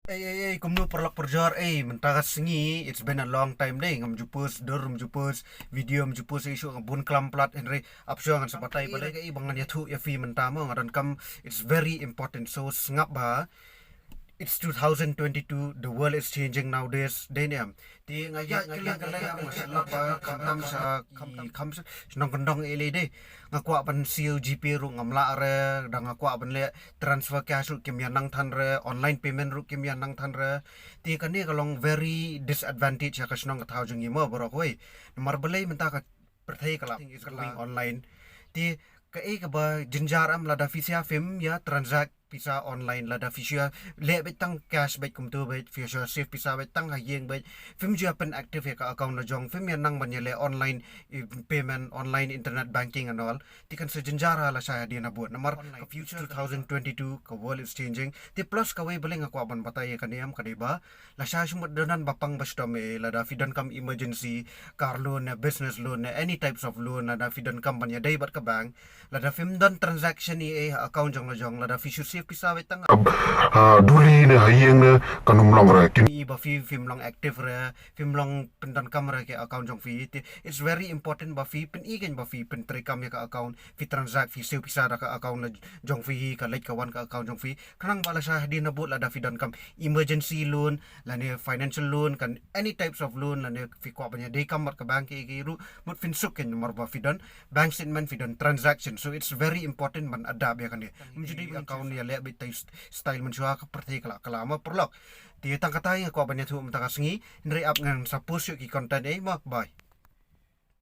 Kumno perlak perjar, mentara sengi, it's been a long time deh, ngam jupus, video ngam jupus isu ngam bun kelam plat, Henry, apsyo ngan sepatai pada bangan ya tu ya fi mentama, ngaran kam, it's very important, so sengap ba, it's 2022. The world is changing nowadays. Deniam. Ti ngaya ngaya masalah pa kamtam sa kam nong kendong ele de. Ngakwa pan COGP ru ngamla re dang ngakwa pan le transfer cash ru kim yanang than re online payment ru kim yanang than re. Ti kani kalong very disadvantage ya kasnong kathau jung imo borok we. Nomor belai menta ka perthai kalap is going online. Ti ka ba jinjar am lada fisia film ya transact pisa online lada fisia le betang cash bet kum tu bet fisia safe pisa betang ha yeng bet film ju pen active ya ka account na jong film yan nang le online payment online internet banking and all tikan se jinjara la saya dia na buat nomor ka future 2022 ka world is changing ti plus ka we beleng aku aban batai ka niam ka deba la saya sumut donan bapang bastom lada fidan kam emergency car loan business loan any types of loan lada fidan company dai bat ka bank lada film dan transaction ni account jong la jong lada fisia pisa betang duli ne hayeng ne kanum long ra kin ba film long active re film long pendan kamera ke account jong fi it's very important ba fi pen igen ba fi pen trekam ya ka account fi transact fi seu pisa da ka account na jong fi ka like ka wan ka account jong fi kanang bala sa di na bot la da fi dan kam emergency loan la ne financial loan kan any types of loan la ne fi ko banya de kam mat ka bank ke ru mut fin suk ken mar ba fi dan bank statement fi dan transaction, so it's very important man adab ya kan dia menjadi account ya le bit style man shua ka perti kala kalama perlok ti tang katai ko banya tu mta ka sengi nri up ngan sa post ki content ma bye.